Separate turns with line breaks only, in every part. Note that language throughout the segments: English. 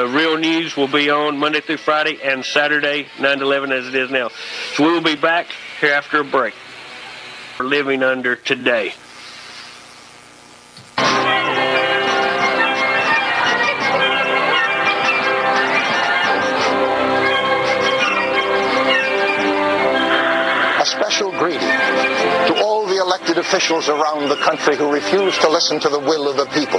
Real News will be on Monday through Friday and Saturday, 9 to 11 as it is now. So we will be back here after a break. We're living under today.
A special greeting to all the elected officials around the country who refuse to listen to the will of the people,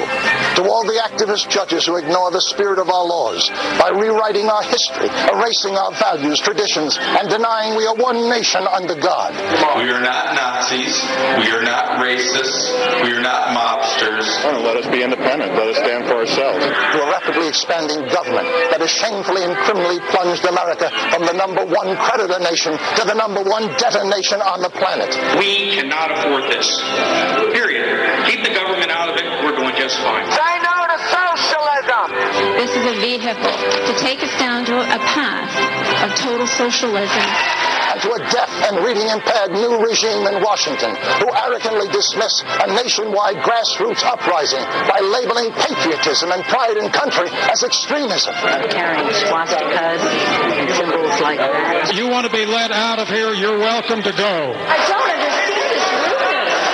to all the activist judges who ignore the spirit of our laws by rewriting our history, erasing our values, traditions, and denying we are one nation under God.
We are not Nazis. We are not racists. We are not mobsters.
Let us be independent. Let us stand for ourselves.
To a rapidly expanding government that has shamefully and criminally plunged America from the #1 creditor nation to the #1 debtor nation on the planet.
We cannot afford this. Period. Keep the government out of it. We're doing just fine.
Say no to socialism!
This is a vehicle to take us down to a path of total socialism.
And to a deaf and reading impaired new regime in Washington who arrogantly dismiss a nationwide grassroots uprising by labeling patriotism and pride in country as extremism.
Carrying swastikas and symbols like that.
You want to be let out of here, you're welcome to go.
I don't understand this rudeness.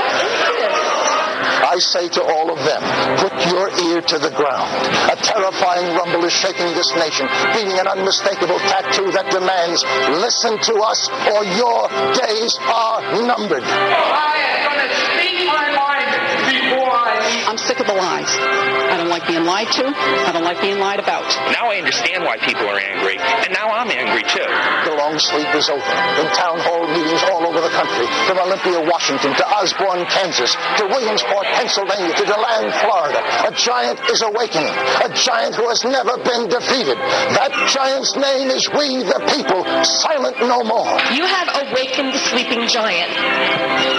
I say to all of them, put your ear to the ground. A terrifying rumble is shaking this nation, beating an unmistakable tattoo that demands, listen to us or your days are numbered.
I am going to speak my mind before I leave.
I'm sick of the lies. I don't like being lied to. I don't like being lied about.
Now I understand why people are angry, and now I'm angry too.
The long sleep is over. In town hall meetings all over the country, from Olympia, Washington, to Osborne, Kansas, to Williamsport, Pennsylvania, to DeLand, Florida, a giant is awakening. A giant who has never been defeated. That giant's name is we the people, silent no more.
You have awakened the sleeping giant.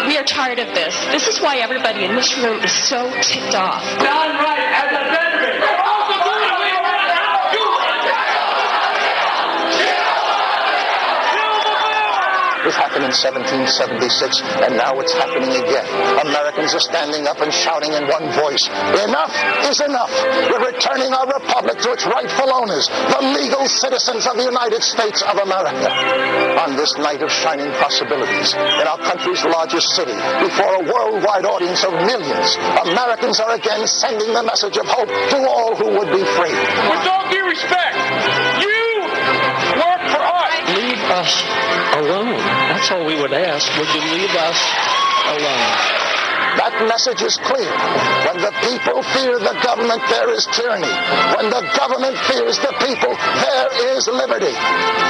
We are tired of this. This is why everybody in this room is so ticked off.
Done right as a veteran.
It happened in 1776, and now it's happening again. Americans are standing up and shouting in one voice, enough is enough. We're returning our republic to its rightful owners, the legal citizens of the United States of America. On this night of shining possibilities, in our country's largest city, before a worldwide audience of millions, Americans are again sending the message of hope to all who would be free.
With all due respect, you work for us.
Leave us alone. That's all we would ask. Would you leave us alone?
That message is clear. When the people fear the government, there is tyranny. When the government fears the people, there is liberty.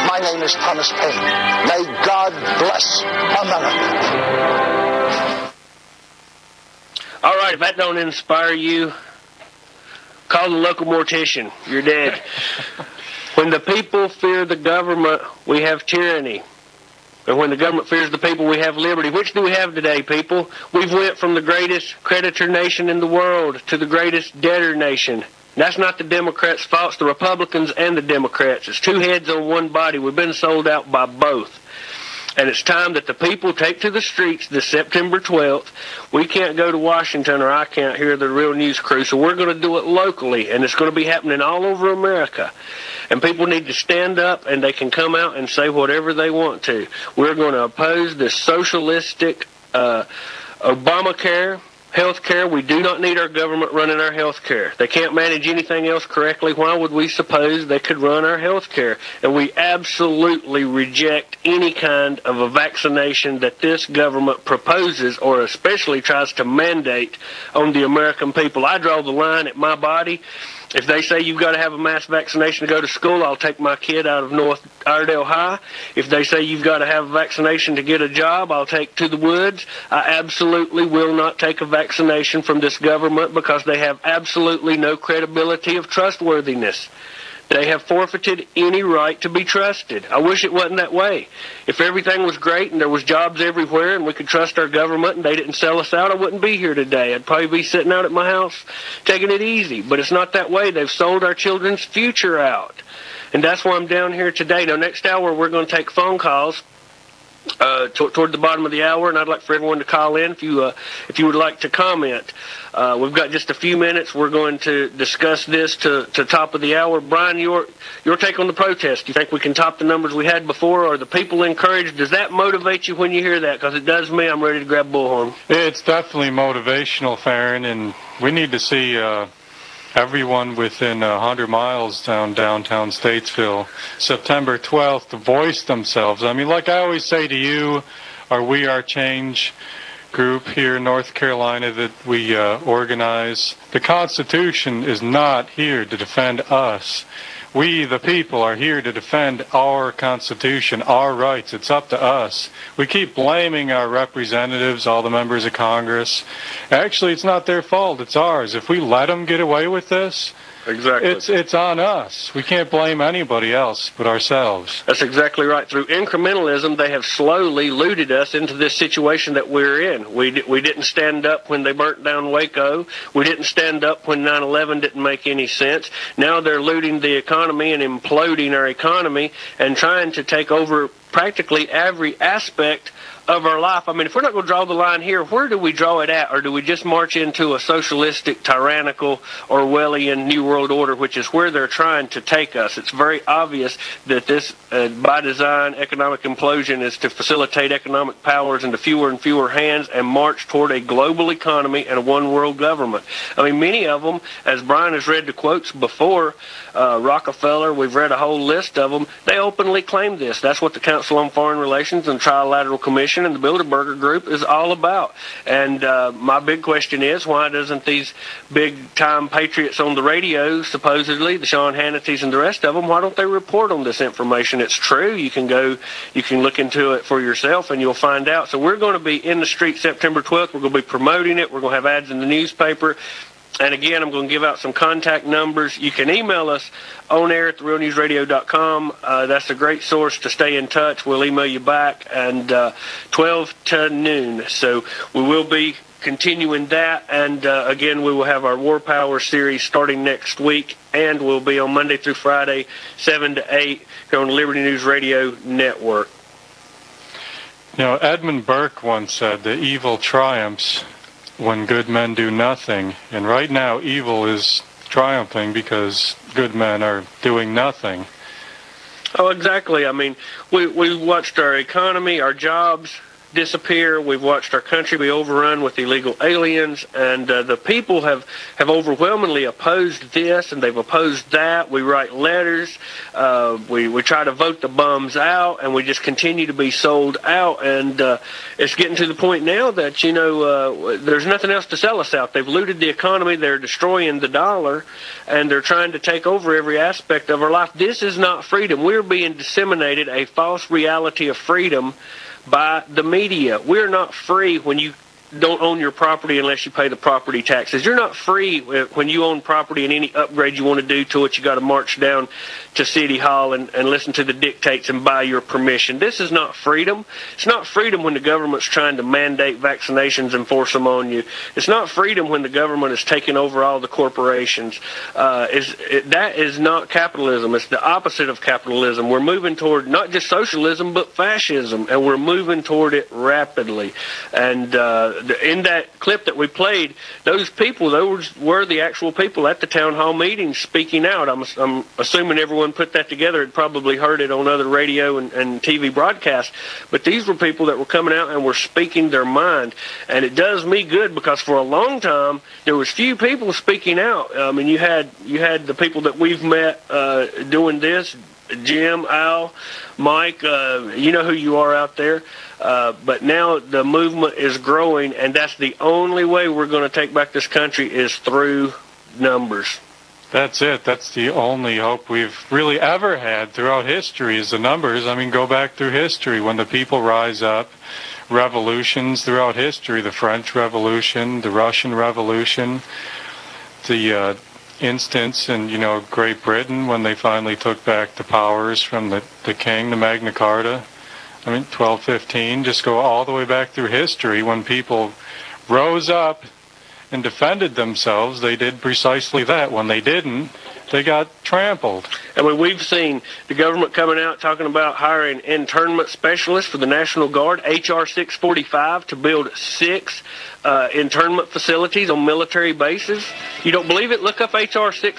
My name is Thomas Paine. May God bless America.
All right, if that don't inspire you, call the local mortician. You're dead. When the people fear the government, we have tyranny. And when the government fears the people, we have liberty. Which do we have today, people? We've went from the greatest creditor nation in the world to the greatest debtor nation. That's not the Democrats' fault. It's the Republicans and the Democrats. It's two heads on one body. We've been sold out by both. And it's time that the people take to the streets this September 12th. We can't go to Washington, or I can't hear the Real News crew, so we're going to do it locally, and it's going to be happening all over America. And people need to stand up, and they can come out and say whatever they want to. We're going to oppose this socialistic Obamacare health care. We do not need our government running our health care. They can't manage anything else correctly. Why would we suppose they could run our health care? And we absolutely reject any kind of a vaccination that this government proposes or especially tries to mandate on the American people. I draw the line at my body. If they say you've got to have a mass vaccination to go to school, I'll take my kid out of North Iredale High. If they say you've got to have a vaccination to get a job, I'll take to the woods. I absolutely will not take a vaccination from this government because they have absolutely no credibility of trustworthiness. They have forfeited any right to be trusted. I wish it wasn't that way. If everything was great and there was jobs everywhere and we could trust our government and they didn't sell us out, I wouldn't be here today. I'd probably be sitting out at my house taking it easy. But it's not that way. They've sold our children's future out. And that's why I'm down here today. Now, next hour, we're going to take phone calls. toward the bottom of the hour, and I'd like for everyone to call in if you would like to comment. We've got just a few minutes. We're going to discuss this to top of the hour. Brian, your take on the protest. Do you think we can top the numbers we had before? Are the people encouraged? Does that motivate you when you hear that? Because it does me. I'm ready to grab bullhorn.
It's definitely motivational, Farron, and we need to see everyone within 100 miles downtown Statesville, September 12th, to voice themselves. I mean, like I always say to you, our We Are Change group here in North Carolina that we organize, the Constitution is not here to defend us. We, the people, are here to defend our Constitution, our rights. It's up to us. We keep blaming our representatives, all the members of Congress. Actually, it's not their fault. It's ours. If we let them get away with this,
exactly,
it's on us. We can't blame anybody else but ourselves.
That's exactly right. Through incrementalism, they have slowly looted us into this situation that we're in. We didn't stand up when they burnt down Waco. We didn't stand up when 9/11 didn't make any sense. Now they're looting the economy and imploding our economy and trying to take over practically every aspect of our life. I mean, if we're not going to draw the line here, where do we draw it at? Or do we just march into a socialistic, tyrannical, Orwellian New World Order, which is where they're trying to take us? It's very obvious that this, by design, economic implosion is to facilitate economic powers into fewer and fewer hands and march toward a global economy and a one-world government. I mean, many of them, as Brian has read the quotes before, Rockefeller, we've read a whole list of them, they openly claim this. That's what the Council on Foreign Relations and Trilateral Commission and the Bilderberger Group is all about. And my big question is, why doesn't these big-time patriots on the radio, supposedly, the Sean Hannitys and the rest of them, why don't they report on this information? It's true. You can look into it for yourself and you'll find out. So we're going to be in the street September 12th. We're going to be promoting it. We're going to have ads in the newspaper. And again, I'm going to give out some contact numbers. You can email us on air at therealnewsradio.com. That's a great source to stay in touch. We'll email you back, and 12 to noon. So we will be continuing that. And again, we will have our War Power series starting next week, and we'll be on Monday through Friday, 7 to 8, here on the Liberty News Radio Network.
You know, Edmund Burke once said that evil triumphs when good men do nothing. And right now, evil is triumphing because good men are doing nothing.
Oh, exactly. I mean, we watched our economy, our jobs disappear. We've watched our country be overrun with illegal aliens, and the people have overwhelmingly opposed this, and they've opposed that. We write letters. We try to vote the bums out, and we just continue to be sold out. And it's getting to the point now that, you know, there's nothing else to sell us out. They've looted the economy. They're destroying the dollar, and they're trying to take over every aspect of our life. This is not freedom. We're being disseminated a false reality of freedom by the media. We're not free when you don't own your property unless you pay the property taxes. You're not free when you own property and any upgrade you want to do to it, you got to march down to City Hall and listen to the dictates and buy your permission. This is not freedom. It's not freedom when the government's trying to mandate vaccinations and force them on you. It's not freedom when the government is taking over all the corporations. That is not capitalism. It's the opposite of capitalism. We're moving toward not just socialism, but fascism, and we're moving toward it rapidly. And in that clip that we played, those people, those were the actual people at the town hall meeting speaking out. I'm assuming everyone put that together had probably heard it on other radio and TV broadcasts, but these were people that were coming out and were speaking their mind. And it does me good because for a long time there was few people speaking out. I mean, you had the people that we've met doing this, Jim, Al, Mike, you know who you are out there. But now the movement is growing, and that's the only way we're going to take back this country is through numbers.
That's it. That's the only hope we've really ever had throughout history is the numbers. I mean, go back through history when the people rise up. Revolutions throughout history, the French Revolution, the Russian Revolution, the instance in, you know, Great Britain when they finally took back the powers from the king, the Magna Carta. I mean, 1215, just go all the way back through history. When people rose up and defended themselves, they did precisely that. When they didn't, they got trampled.
I mean, we've seen the government coming out talking about hiring internment specialists for the National Guard, H.R. 645, to build 6 internment facilities on military bases. You don't believe it? Look up H.R. 645.